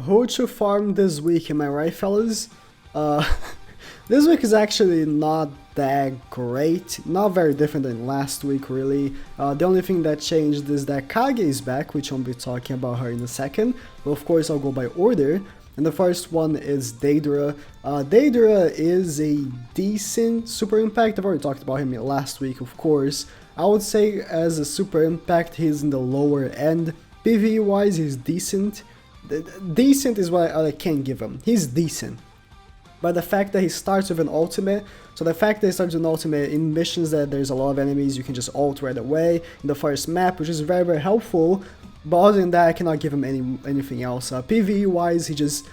Who to farm this week, am I right, fellas? Uh, this week is actually not that great, not very different than last week, really. The only thing that changed is that Kage is back, which I'll be talking about her in a second, but of course I'll go by order. And the first one is Deidara. Deidara is a decent super impact. I've already talked about him last week, of course. I would say as a super impact, he's in the lower end. PvE wise, he's decent. Decent is what I can give him. He's decent. But the fact that he starts with an ultimate, so the fact that he starts with an ultimate in missions that there's a lot of enemies, you can just ult right away in the first map, which is very, very helpful. But other than that, I cannot give him anything else. PvE wise, he just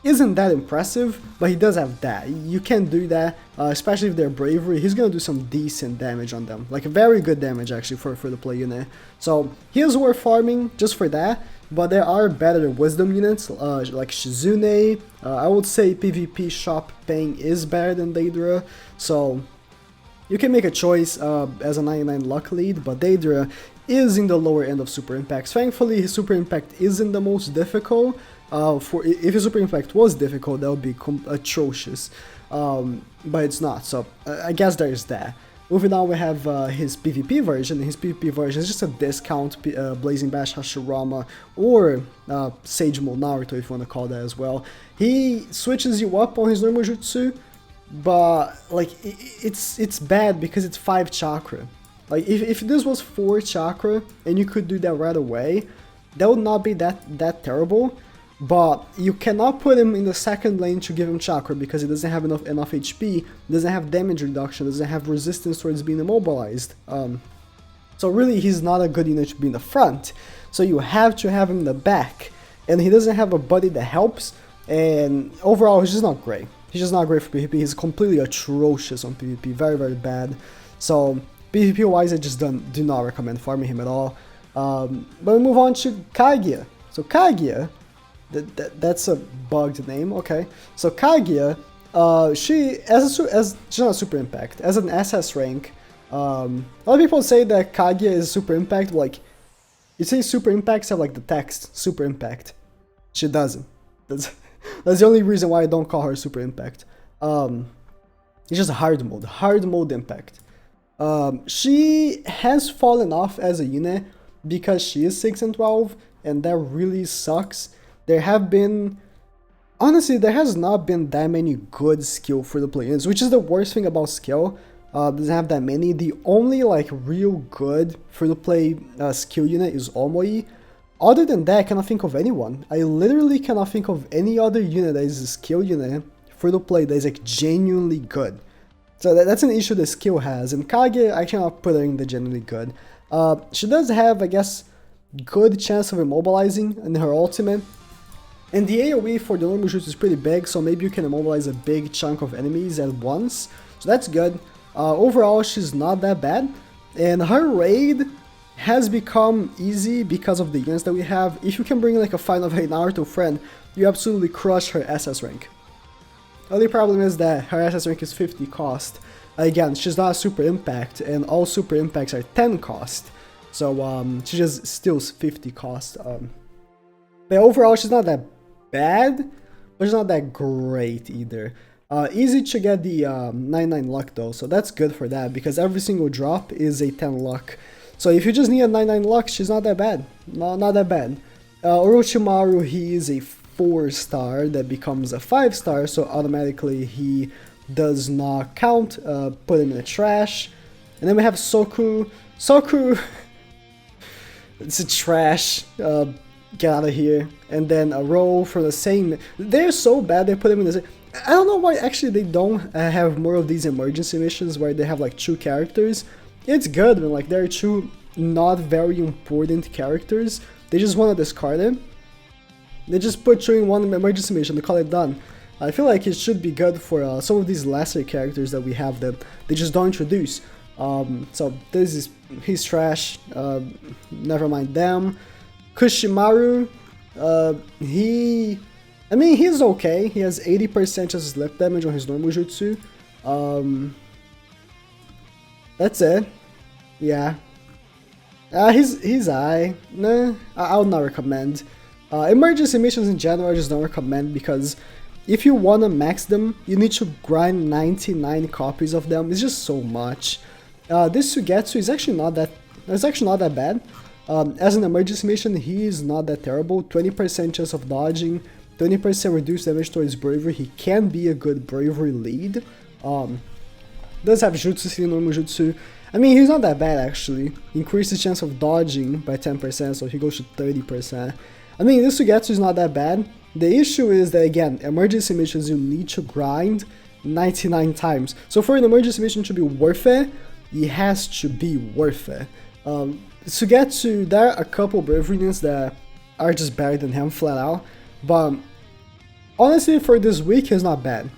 isn't that impressive, but he does have that. You can do that, especially if they're bravery. He's gonna do some decent damage on them, like very good damage actually for the play unit. So he is worth farming just for that. But there are better wisdom units like Shizune. I would say PvP shop paying is better than Deidara. So you can make a choice as a 99 luck lead, but Deidara is in the lower end of super impacts. Thankfully, his super impact isn't the most difficult. If his super impact was difficult, that would be atrocious, but it's not. So I guess there is that. Moving on, we have his PvP version. His PvP version is just a discount Blazing Bash Hashirama or Sage Mode Naruto, if you want to call that as well. He switches you up on his normal jutsu, but like it's bad because it's 5 chakra. Like if this was 4 chakra and you could do that right away, that would not be that terrible. But you cannot put him in the second lane to give him chakra because he doesn't have enough HP, doesn't have damage reduction, doesn't have resistance towards being immobilized. So really he's not a good unit to be in the front. So you have to have him in the back. And he doesn't have a buddy that helps. And overall he's just not great. He's just not great for PvP. He's completely atrocious on PvP. Very, very bad. So PvP wise I just do not recommend farming him at all. But we move on to Kaguya. So Kaguya, that's a bugged name, okay. So Kaguya, she's not a super impact. As an SS rank, a lot of people say that Kaguya is super impact, like, you say super impacts have like the text, super impact. She doesn't. That's the only reason why I don't call her super impact. It's just hard mode impact. She has fallen off as a unit because she is 6 and 12, and that really sucks. There have been, honestly, there has not been that many good skill for the play-ins, which is the worst thing about skill. Doesn't have that many. The only like real good for the play skill unit is Omoi. Other than that, I cannot think of anyone. I literally cannot think of any other unit that is a skill unit for the play that is like genuinely good. So that's an issue the skill has, and Kage, I cannot put her in the genuinely good. She does have, I guess, good chance of immobilizing in her ultimate. And the AoE for the normal jutsu is pretty big, so maybe you can immobilize a big chunk of enemies at once. So that's good. Overall, she's not that bad. And her raid has become easy because of the units that we have. If you can bring like a final hey Naruto friend, you absolutely crush her SS rank. The only problem is that her SS rank is 50 cost. Again, she's not a super impact, and all super impacts are 10 cost. So she just steals 50 cost. But overall, she's not that bad, but she's not that great either. Easy to get the 99 luck though, so that's good for that because every single drop is a 10 luck. So if you just need a 99 luck, she's not that bad. Not that bad. Orochimaru, he is a 4-star that becomes a 5-star, so automatically he does not count. Put him in the trash. And then we have Soku. Soku, it's a trash. Get out of here. And then a roll for the same. They're so bad they put him in the same. I don't know why actually they don't have more of these emergency missions where they have like 2 characters. It's good when like there are 2 not very important characters. They just want to discard it. They just put 2 in one emergency mission, they call it done. I feel like it should be good for some of these lesser characters that we have that they just don't introduce. So he's trash. Never mind them. Kushimaru, he's okay. He has 80% of slip damage on his normal jutsu. That's it. Yeah. He's I would not recommend. Emergency missions in general I just don't recommend, because if you wanna max them, you need to grind 99 copies of them. It's just so much. This Sugetsu is actually not that bad. As an emergency mission, he is not that terrible. 20% chance of dodging, 20% reduced damage towards bravery. He can be a good bravery lead. Does have jutsu, see normal jutsu. I mean, he's not that bad actually. Increases chance of dodging by 10%, so he goes to 30%. I mean, this Sugetsu is not that bad. The issue is that, again, emergency missions you need to grind 99 times. So for an emergency mission to be worth it, it has to be worth it. Sugetsu, there are a couple bravery units that are just better than him flat out, but honestly for this week he's not bad.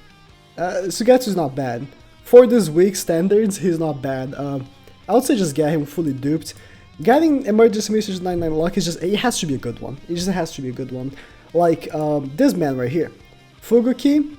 Sugetsu is not bad. For this week's standards, he's not bad. I would say just get him fully duped. Getting emergency missions 99 luck is just, it has to be a good one. It just has to be a good one. Like this man right here, Fuguki,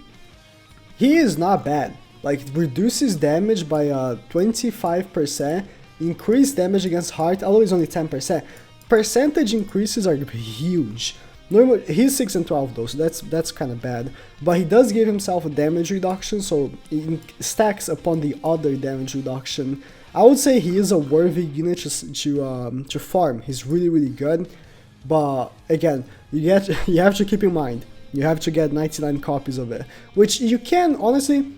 he is not bad. Like, reduces damage by 25%, increased damage against heart, although it's only 10%. Percentage increases are huge. Normally, he's 6 and 12 though, so that's kind of bad. But he does give himself a damage reduction, so it stacks upon the other damage reduction. I would say he is a worthy unit to farm. He's really good. But again, you have to keep in mind, you have to get 99 copies of it, which you can honestly.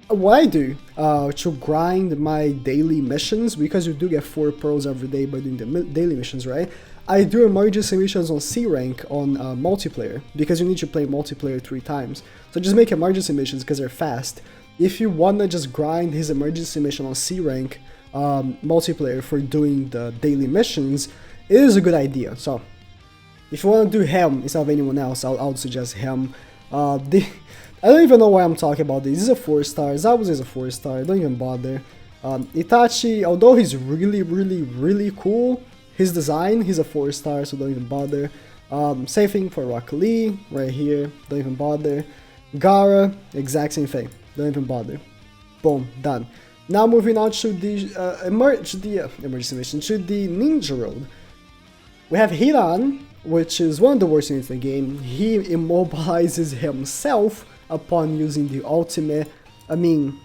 What I do to grind my daily missions, because you do get 4 pearls every day by doing the daily missions, right? I do emergency missions on C rank on multiplayer, because you need to play multiplayer 3 times. So just make emergency missions because they're fast. If you wanna just grind his emergency mission on C rank multiplayer for doing the daily missions, it is a good idea. So if you wanna do him instead of anyone else, I would suggest him. I don't even know why I'm talking about this. This is a 4-star. Zabuza is a 4-star. Don't even bother. Itachi, although he's really cool, his design, he's a 4-star, so don't even bother. Same thing for Rock Lee, right here. Don't even bother. Gaara, exact same thing. Don't even bother. Boom, done. Now moving on to the emergency mission, to the Ninja Road. We have Hiran, which is one of the worst units in the game. He immobilizes himself upon using the ultimate. I mean,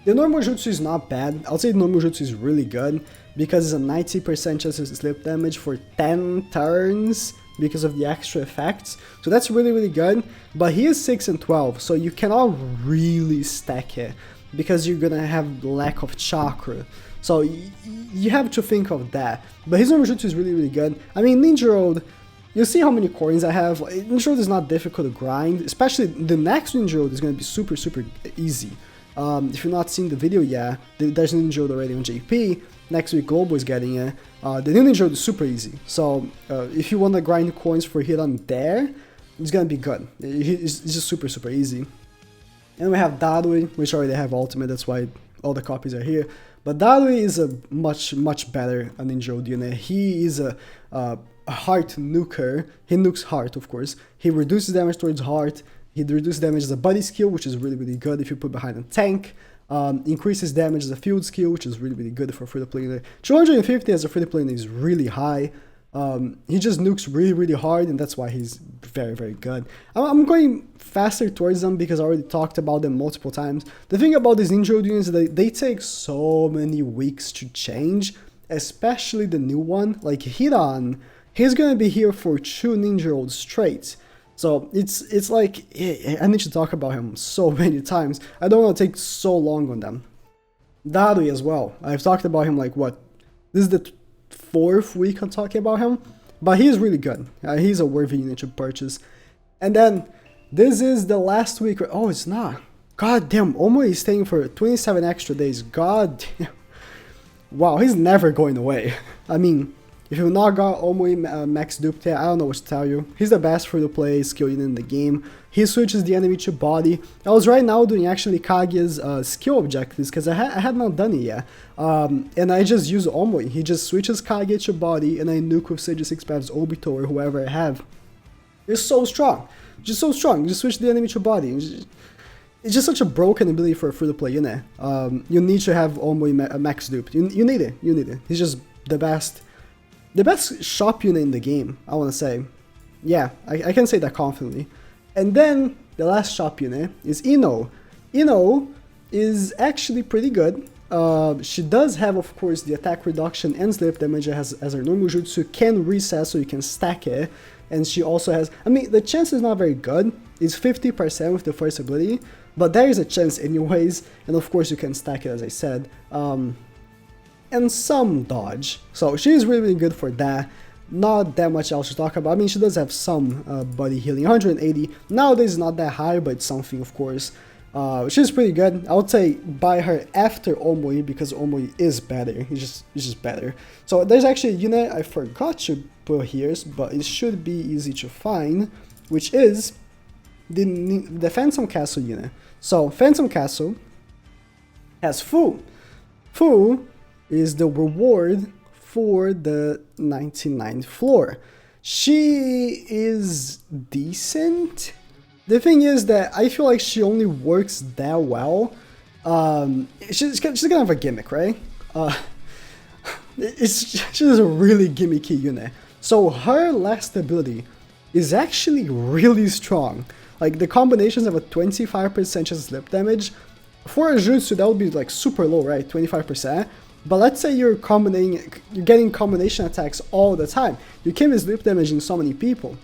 the normal jutsu is not bad. I'll say the normal jutsu is really good, because it's a 90% chance of slip damage for 10 turns because of the extra effects. So that's really good, but he is 6 and 12, so you cannot really stack it, because you're gonna have lack of chakra. So you have to think of that. But his normal jutsu is really good. I mean, Ninja Road, you see how many coins I have. Ninja Road is not difficult to grind, especially the next Ninja Road is going to be super easy. If you're not seeing the video yet, there's Ninja Road already on JP. Next week Global is getting it. The new Ninja Road is super easy. So if you want to grind coins for Hiran there, it's going to be good. It's just super easy. And we have Darui, which already have ultimate, that's why all the copies are here. But Darui is a much better Ninja Road unit. He is a heart nuker. He nukes heart, of course. He reduces damage towards heart. He reduces damage as a buddy skill, which is really good if you put behind a tank. Increases damage as a field skill, which is really good for free-to-play unit. 250 as a free-to-play unit is really high. He just nukes really hard, and that's why he's very good. I'm going faster towards them because I already talked about them multiple times. The thing about these Ninja Road units is that they take so many weeks to change, especially the new one. Like Hiran, he's gonna be here for 2 Ninja Roads straight. So it's like, I need to talk about him so many times. I don't want to take so long on them. Darui as well. I've talked about him like what? This is the 4th week I'm talking about him. But he's really good. He's a worthy unit to purchase. And then this is the last week. Oh, it's not. God damn, Omo is staying for 27 extra days. God damn. Wow, he's never going away. I mean, if you not got Omoi Max Dupte, I don't know what to tell you. He's the best free-to-play skill unit in the game. He switches the enemy to body. I was right now doing actually Kage's skill objectives because I had not done it yet. And I just use Omoi. He just switches Kage to body and I nuke with Sage 6 Paths, Obito, or whoever I have. It's so strong. Just so strong. You just switch the enemy to body. It's just such a broken ability for a free-to-play unit. You need to have Omoi Max Duped. You need it. You need it. He's just the best shop unit in the game, I want to say. Yeah, I can say that confidently. And then the last shop unit is Ino. Ino is actually pretty good. She does have, of course, the attack reduction and slip damage as her normal jutsu can reset, so you can stack it. And she also has, I mean, the chance is not very good. It's 50% with the first ability, but there is a chance anyways. And of course, you can stack it, as I said. And some dodge. So she's really, really good for that. Not that much else to talk about. I mean, she does have some body healing. 180. Nowadays is not that high, but it's something, of course. She's pretty good. I would say buy her after Omoi because Omoi is better. It's just better. So there's actually a unit I forgot to put here, but it should be easy to find, which is the Phantom Castle unit. So Phantom Castle has Fu. Fu is the reward for the 99th floor. She is decent. The thing is that I feel like she only works that well. She's gonna have a gimmick, right? She's a really gimmicky unit. So her last ability is actually really strong. Like the combinations have a 25% slip damage. For a jutsu, that would be like super low, right? 25%. But let's say you're getting combination attacks all the time. You can be slip damaging so many people.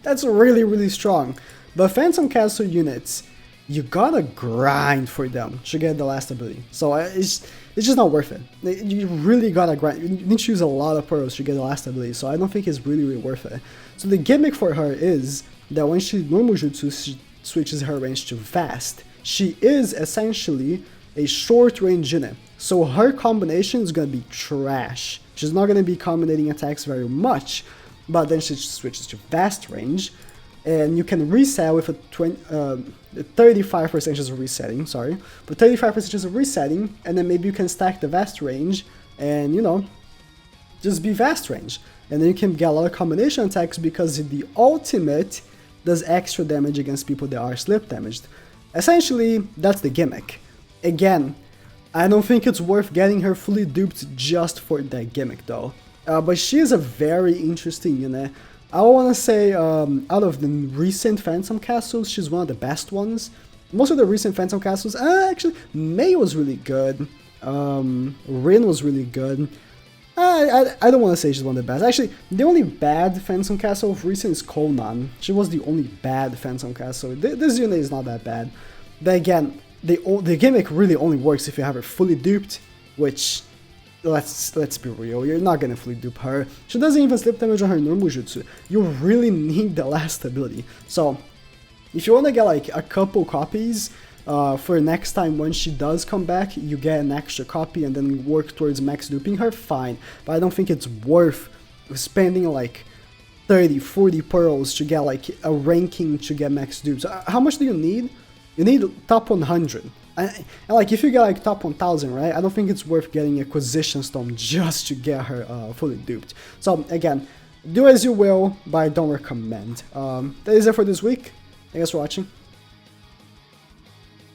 That's really, really strong. But Phantom Castle units, you gotta grind for them to get the last ability. So it's just not worth it. You really gotta grind. You need to use a lot of pearls to get the last ability. So I don't think it's really, really worth it. So the gimmick for her is that when she normal jutsu, she switches her range to fast. She is essentially a short range unit. So her combination is going to be trash. She's not going to be combinating attacks very much, but then she switches to fast range, and you can reset with a 35% chance of resetting, sorry, but 35% chance of resetting, and then maybe you can stack the vast range, and you know, just be vast range. And then you can get a lot of combination attacks because the ultimate does extra damage against people that are slip damaged. Essentially, that's the gimmick. Again, I don't think it's worth getting her fully duped just for that gimmick though. But she is a very interesting unit. I want to say out of the recent Phantom Castles, she's one of the best ones. Most of the recent Phantom Castles, actually, Mei was really good. Rin was really good. I don't want to say she's one of the best. Actually, the only bad Phantom Castle of recent is Konan. She was the only bad Phantom Castle. This unit is not that bad. But again, the gimmick really only works if you have her fully duped, which, let's be real, you're not gonna fully dupe her. She doesn't even slip damage on her normal jutsu. You really need the last ability. So, if you want to get like a couple copies, for next time when she does come back, you get an extra copy and then work towards max duping her, fine. But I don't think it's worth spending like 30, 40 pearls to get like a ranking to get max dupes. How much do you need? You need top 100. And like if you get like top 1000, right? I don't think it's worth getting Acquisition Stone just to get her fully duped. So again, do as you will, but I don't recommend. That is it for this week. Thanks for watching.